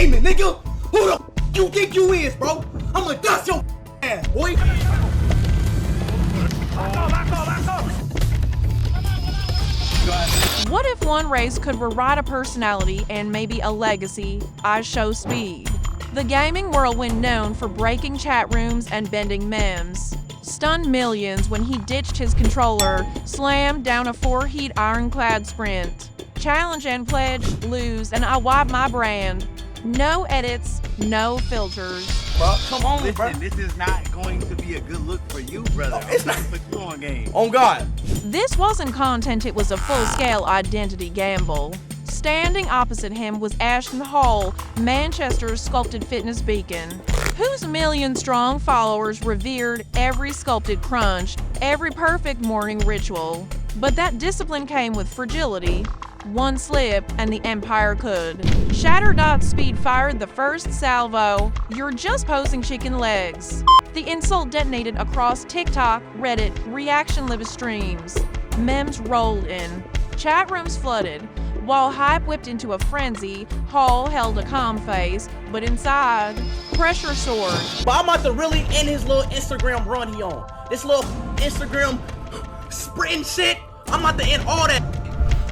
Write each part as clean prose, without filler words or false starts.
gaming, nigga. Who the you think you is, bro? I'ma dust your ass, boy. What if one race could rewrite a personality and maybe a legacy? IshowSpeed. The gaming whirlwind known for breaking chat rooms and bending memes. Stunned millions when he ditched his controller, slammed down a 4-heat ironclad sprint. Challenge and pledge, lose, and I wipe my brand. No edits, no filters. Bro, come on, Listen, bro. this is not going to be a good look for you, brother. It's not. Put you on game. On God. This wasn't content, it was a full-scale identity gamble. Standing opposite him was Ashton, Manchester's sculpted fitness beacon, whose million-strong followers revered every sculpted crunch, every perfect morning ritual. But that discipline came with fragility. One slip and the Empire could. Shatter.speed fired the first salvo. You're just posing chicken legs. The insult detonated across TikTok, Reddit, reaction live streams. Memes rolled in. Chat rooms flooded. While hype whipped into a frenzy, Hall held a calm face, but inside, pressure soared. But I'm about to really end his little Instagram run he on. This little Instagram sprinting shit. I'm about to end all that.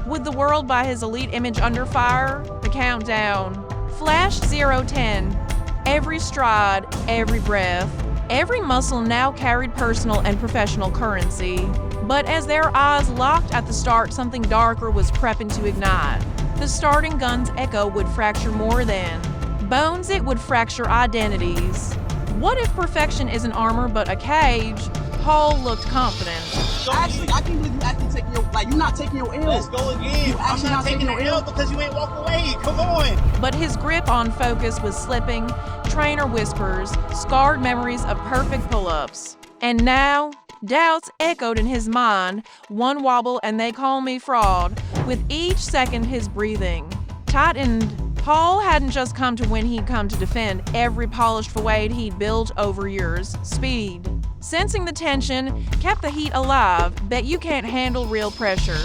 With the world by his elite image under fire, the countdown. Flash 010. Every stride, every breath, every muscle now carried personal and professional currency. But as their eyes locked at the start, something darker was prepping to ignite. The starting gun's echo would fracture more than bones, it would fracture identities. What if perfection isn't armor but a cage? Hall looked confident. Actually, I can't believe you actually taking your, you're not taking your L. Let's go again. I'm not taking your L because you ain't walk away. Come on. But his grip on focus was slipping. Trainer whispers, scarred memories of perfect pull-ups. And now, doubts echoed in his mind. One wobble and they call me fraud. With each second, his breathing tightened. Hall hadn't just come to win, he'd come to defend every polished fade he'd built over years. Speed. Sensing the tension, kept the heat alive. Bet you can't handle real pressure.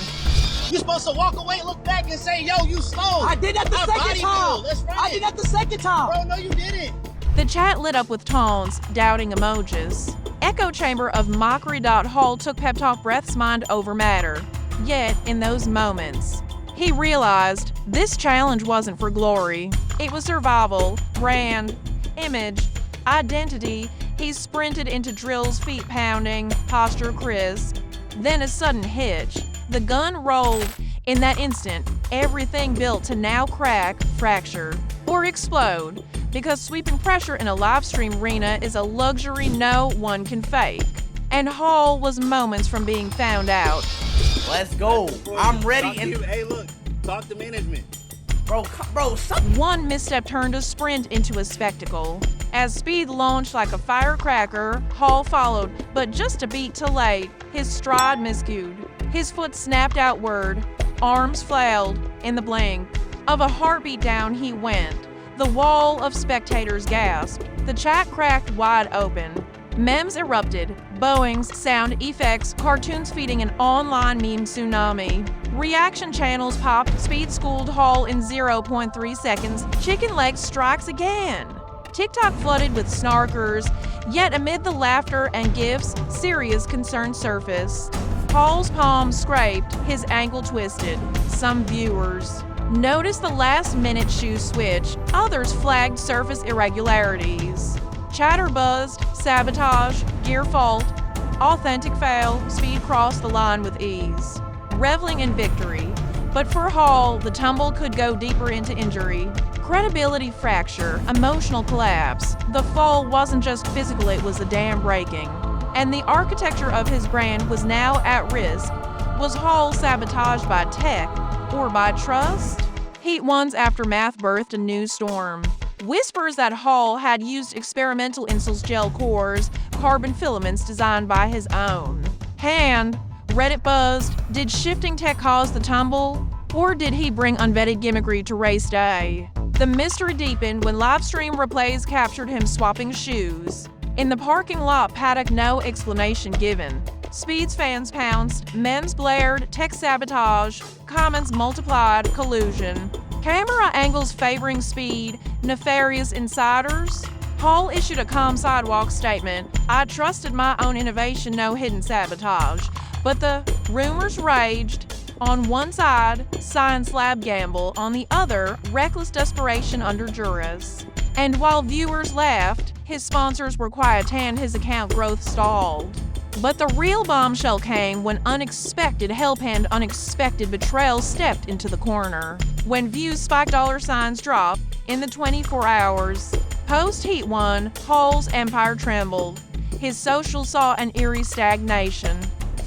You're supposed to walk away, look back, and say, yo, you slow. I did that the second time. Let's run I it. did that the second time. Bro, no, you didn't. The chat lit up with taunts, doubting emojis. Echo chamber of mockery. Hall took pep talk breaths mind over matter. Yet, in those moments, he realized this challenge wasn't for glory. It was survival, brand, image, identity. He sprinted into drills, feet pounding, posture crisp. Then a sudden hitch. The gun rolled. In that instant, everything built to now crack, fracture, or explode. Because sweeping pressure in a live stream arena is a luxury no one can fake. And Hall was moments from being found out. Let's go. I'm ready. Hey, look, talk to management. Bro, One misstep turned a sprint into a spectacle. As speed launched like a firecracker, Hall followed, but just a beat too late. His stride miscued. His foot snapped outward. Arms flailed. In the blink of a heartbeat down he went. The wall of spectators gasped. The chat cracked wide open. Memes erupted. Boeings, sound effects, cartoons feeding an online meme tsunami. Reaction channels popped. Speed schooled Hall in 0.3 seconds. Chicken leg strikes again. TikTok flooded with snarkers. Yet amid the laughter and gifs, serious concern surfaced. Hall's palm scraped, his ankle twisted. Some viewers noticed the last-minute shoe switch. Others flagged surface irregularities. Chatter buzzed, sabotage, gear fault, authentic fail, speed crossed the line with ease. Reveling in victory. But for Hall, the tumble could go deeper into injury. Credibility fracture, emotional collapse. The fall wasn't just physical, it was a dam breaking. And the architecture of his brand was now at risk. Was Hall sabotaged by tech or by trust? Heat One's aftermath birthed a new storm. Whispers that Hall had used experimental insoles gel cores, carbon filaments designed by his own hand. Reddit buzzed. Did shifting tech cause the tumble? Or did he bring unvetted gimmickry to race day? The mystery deepened when live stream replays captured him swapping shoes. In the parking lot paddock, no explanation given. Speed's fans pounced, memes blared, tech sabotage, comments multiplied, collusion. Camera angles favoring Speed, nefarious insiders. Hall issued a calm sidewalk statement. I trusted my own innovation, no hidden sabotage. But the rumors raged. On one side, science lab gamble. On the other, reckless desperation under duress. And while viewers laughed, his sponsors were quiet and his account growth stalled. But the real bombshell came when unexpected help and unexpected betrayal stepped into the corner. When views spiked, dollar signs dropped in the 24 hours. Post Heat 1, Hall's empire trembled. His social saw an eerie stagnation.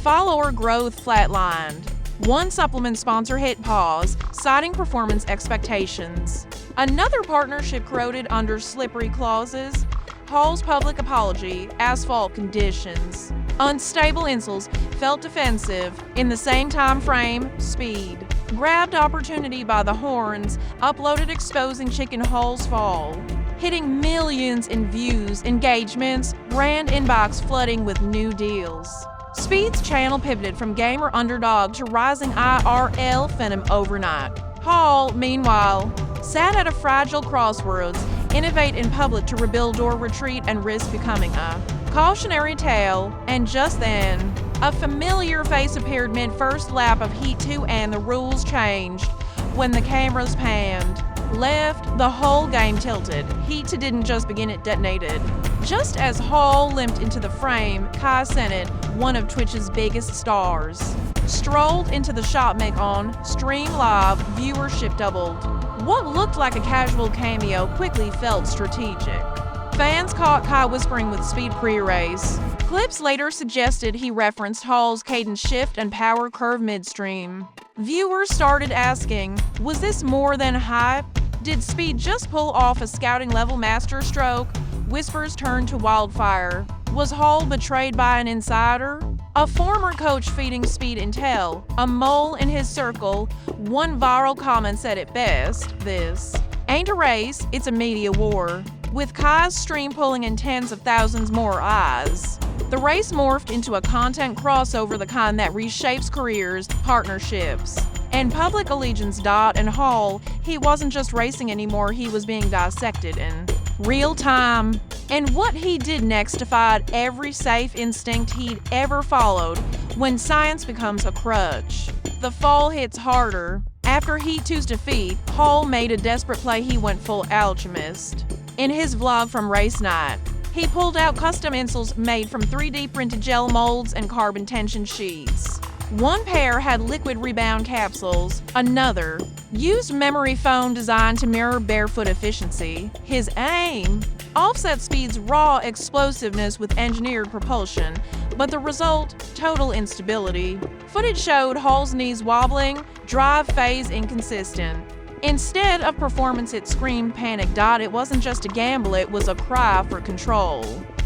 Follower growth flatlined. One supplement sponsor hit pause, citing performance expectations. Another partnership corroded under slippery clauses. Hall's public apology, asphalt conditions. Unstable insoles felt defensive. In the same time frame, Speed grabbed opportunity by the horns, uploaded exposing Chicken Hall's fall, hitting millions in views, engagements, brand inbox flooding with new deals. Speed's channel pivoted from gamer underdog to rising IRL phenom overnight. Hall, meanwhile, sat at a fragile crossroads, innovate in public to rebuild or retreat and risk becoming a cautionary tale. And just then, a familiar face appeared mid-first lap of Heat 2 and the rules changed. When the cameras panned left, the whole game tilted. Heat 2 didn't just begin, it detonated. Just as Hall limped into the frame, Kai Sennett, one of Twitch's biggest stars, strolled into the shop make on Stream Live, viewership doubled. What looked like a casual cameo quickly felt strategic. Fans caught Kai whispering with Speed pre-race. Clips later suggested he referenced Hall's cadence shift and power curve midstream. Viewers started asking, was this more than hype? Did Speed just pull off a scouting level master stroke? Whispers turned to wildfire. Was Hall betrayed by an insider? A former coach feeding Speed intel, a mole in his circle. One viral comment said it best, this ain't a race, it's a media war. With Kai's stream pulling in tens of thousands more eyes. The race morphed into a content crossover, the kind that reshapes careers, partnerships, and public allegiance. And Hall, he wasn't just racing anymore, he was being dissected in real time. And what he did next defied every safe instinct he'd ever followed. When science becomes a crutch, the fall hits harder. After Heat 2's defeat, Hall made a desperate play. He went full alchemist. In his vlog from race night, he pulled out custom insoles made from 3D printed gel molds and carbon tension sheets. One pair had liquid rebound capsules, another used memory foam designed to mirror barefoot efficiency. His aim? Offset Speed's raw explosiveness with engineered propulsion, but the result? Total instability. Footage showed Hall's knees wobbling, drive phase inconsistent. Instead of performance, it screamed panic. It wasn't just a gamble, it was a cry for control.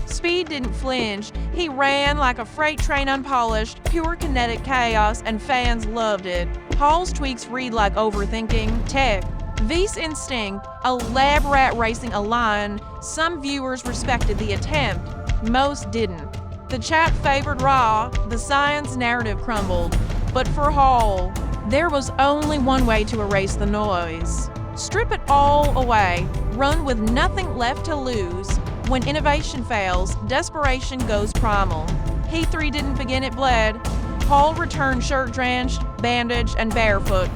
Speed didn't flinch. He ran like a freight train, unpolished, pure kinetic chaos, and fans loved it. Hall's tweaks read like overthinking tech. V's instinct, a lab rat racing a lion. Some viewers respected the attempt, most didn't. The chat favored raw, the science narrative crumbled. But for Hall, there was only one way to erase the noise. Strip it all away, run with nothing left to lose. When innovation fails, desperation goes primal. Heat 3 didn't begin, it bled. Hall returned shirt drenched, bandaged, and barefoot.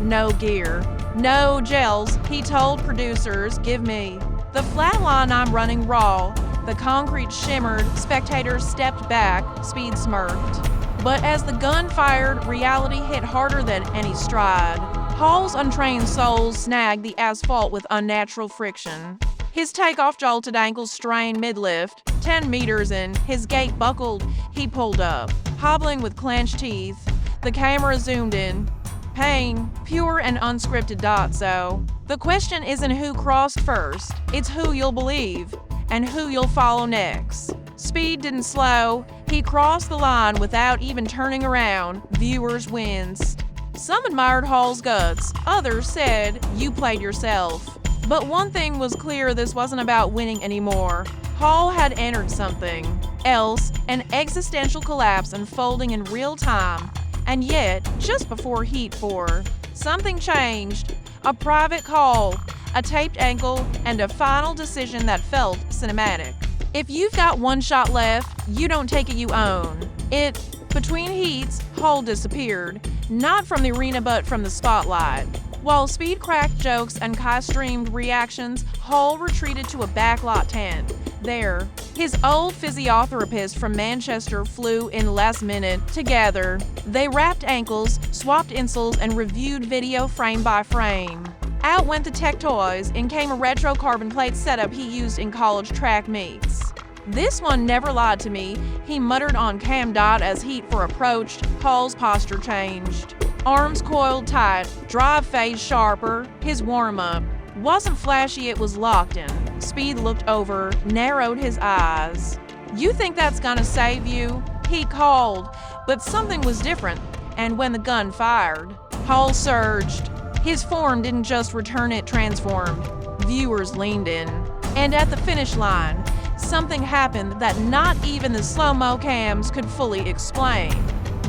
No gear, no gels, he told producers, give me. The flat line, I'm running raw. The concrete shimmered, spectators stepped back, Speed smirked. But as the gun fired, reality hit harder than any stride. Hall's untrained soul snagged the asphalt with unnatural friction. His takeoff jolted, ankles strained mid-lift. 10 meters in, his gait buckled, he pulled up, hobbling with clenched teeth. The camera zoomed in. Pain, pure and unscripted. So the question isn't who crossed first, it's who you'll believe and who you'll follow next. Speed didn't slow, he crossed the line without even turning around. Viewers winced. Some admired Hall's guts, others said, you played yourself. But one thing was clear, this wasn't about winning anymore. Hall had entered something else, an existential collapse unfolding in real time. And yet, just before Heat 4, something changed. A private call, a taped ankle, and a final decision that felt cinematic. If you've got one shot left, you don't take it, you own it. Between heats, Hull disappeared, not from the arena but from the spotlight. While Speed cracked jokes and Kai streamed reactions, Hull retreated to a backlot tent. There, his old physiotherapist from Manchester flew in last minute. Together, they wrapped ankles, swapped insoles, and reviewed video frame by frame. Out went the tech toys, in came a retro carbon plate setup he used in college track meets. This one never lied to me, he muttered on cam dot as Heat 4 approached. Hull's posture changed. Arms coiled tight, drive phase sharper, his warm-up. Wasn't flashy, it was locked in. Speed looked over, narrowed his eyes. You think that's gonna save you? He called, but something was different, and when the gun fired, Hull surged. His form didn't just return, it transformed. Viewers leaned in. And at the finish line, something happened that not even the slow-mo cams could fully explain.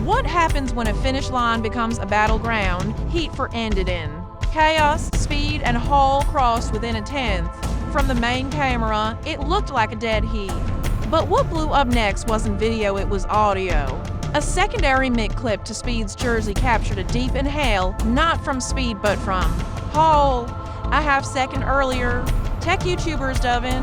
What happens when a finish line becomes a battleground Heat 4 ended in? Chaos, Speed, and Hull crossed within a tenth. From the main camera, it looked like a dead heat. But what blew up next wasn't video, it was audio. A secondary mic clip to Speed's jersey captured a deep inhale, not from Speed but from Hull. A half second earlier, tech YouTubers dove in,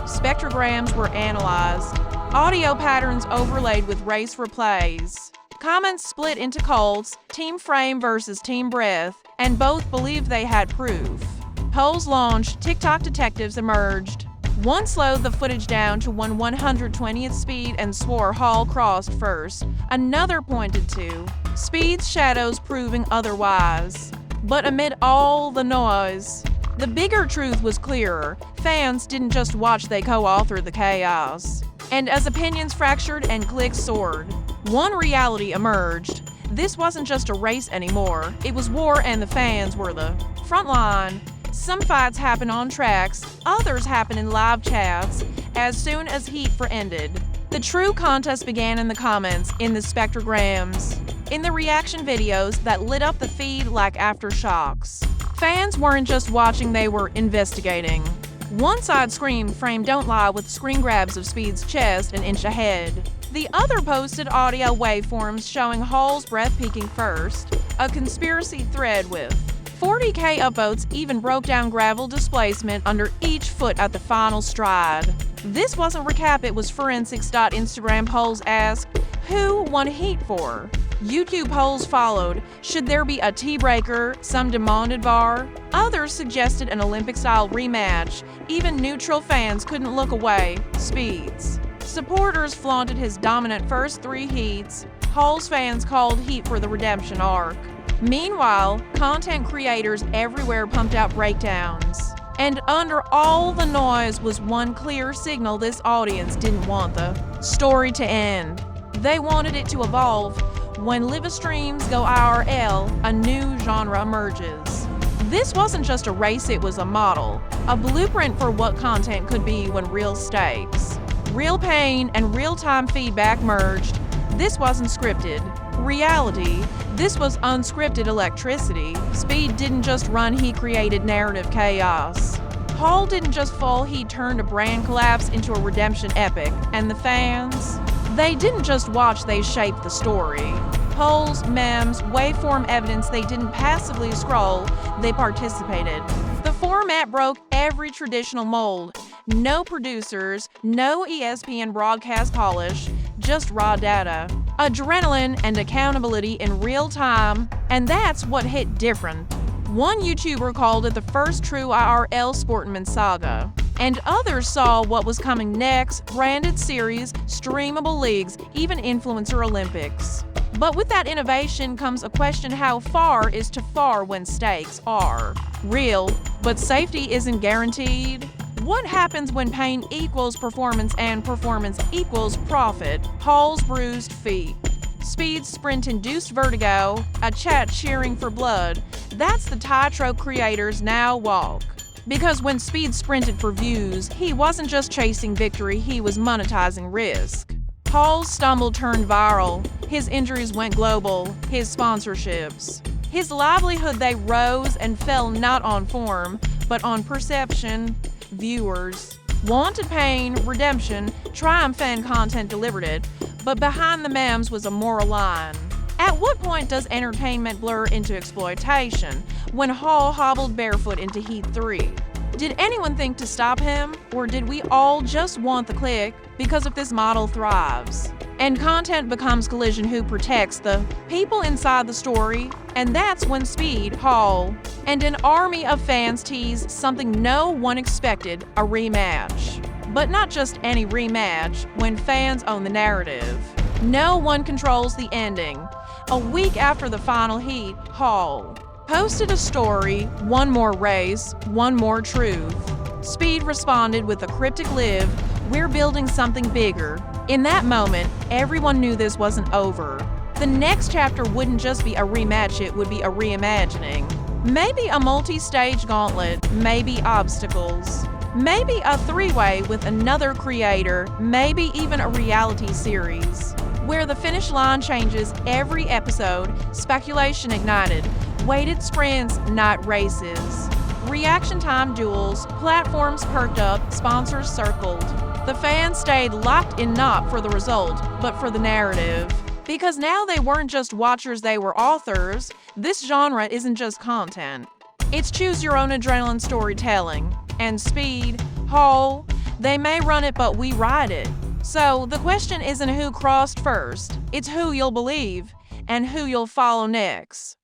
spectrograms were analyzed, audio patterns overlaid with race replays. Comments split into cults, Team Frame versus Team Breath, and both believed they had proof. Polls launched, TikTok detectives emerged. One slowed the footage down to 1/120th speed and swore Hull crossed first. Another pointed to Speed's shadows proving otherwise. But amid all the noise, the bigger truth was clearer. Fans didn't just watch, they co-authored the chaos. And as opinions fractured and clicks soared, one reality emerged. This wasn't just a race anymore. It was war, and the fans were the front line. Some fights happen on tracks, others happen in live chats. As soon as Heat 4 ended, the true contest began in the comments, in the spectrograms, in the reaction videos that lit up the feed like aftershocks. Fans weren't just watching, they were investigating. One side screamed, "Frame don't lie," with screen grabs of Speed's chest an inch ahead. The other posted audio waveforms showing Hull's breath peaking first, a conspiracy thread with 40K upvotes even broke down gravel displacement under each foot at the final stride. This wasn't recap, it was forensics. Instagram polls asked, who won Heat 4? YouTube polls followed. Should there be a T-breaker? Some demanded VAR. Others suggested an Olympic-style rematch. Even neutral fans couldn't look away. Speeds. Supporters flaunted his dominant first 3 heats. Hull's fans called Heat 4 the redemption arc. Meanwhile, content creators everywhere pumped out breakdowns. And under all the noise was one clear signal: this audience didn't want the story to end. They wanted it to evolve. When live streams go IRL, a new genre emerges. This wasn't just a race, it was a model, a blueprint for what content could be when real stakes, real pain, and real-time feedback merged. This wasn't scripted reality, this was unscripted electricity. Speed didn't just run, he created narrative chaos. Hull didn't just fall, he turned a brand collapse into a redemption epic. And the fans? They didn't just watch, they shaped the story. Polls, memes, waveform evidence, they didn't passively scroll, they participated. The format broke every traditional mold. No producers, no ESPN broadcast polish, just raw data, adrenaline, and accountability in real time, and that's what hit different. One YouTuber called it the first true IRL sportsman saga, and others saw what was coming next: branded series, streamable leagues, even influencer Olympics. But with that innovation comes a question: how far is too far when stakes are real, but safety isn't guaranteed? What happens when pain equals performance and performance equals profit? Hull's bruised feet, Speed's sprint-induced vertigo, a chat cheering for blood. That's the tightrope creators now walk. Because when Speed sprinted for views, he wasn't just chasing victory, he was monetizing risk. Hull's stumble turned viral, his injuries went global, his sponsorships His livelihood, they rose and fell not on form, but on perception, viewers. Wanted pain, redemption, triumph and content delivered it, but behind the memes was a moral line. At what point does entertainment blur into exploitation? When Hall hobbled barefoot into Heat 3. Did anyone think to stop him, or did we all just want the click because if this model thrives? And content becomes collision who protects the people inside the story, and that's when Speed, Hall, and an army of fans tease something no one expected, a rematch. But not just any rematch, when fans own the narrative. No one controls the ending. A week after the final heat, Hall posted a story, one more race, one more truth. Speed responded with a cryptic live, we're building something bigger. In that moment, everyone knew this wasn't over. The next chapter wouldn't just be a rematch, it would be a reimagining. Maybe a multi-stage gauntlet, maybe obstacles. Maybe a three-way with another creator, maybe even a reality series. Where the finish line changes every episode, speculation ignited, weighted sprints, not races. Reaction time duels, platforms perked up, sponsors circled. The fans stayed locked in not for the result, but for the narrative. Because now they weren't just watchers, they were authors. This genre isn't just content. It's choose your own adrenaline storytelling. And Speed, Hall, they may run it, but we ride it. So the question isn't who crossed first, it's who you'll believe and who you'll follow next.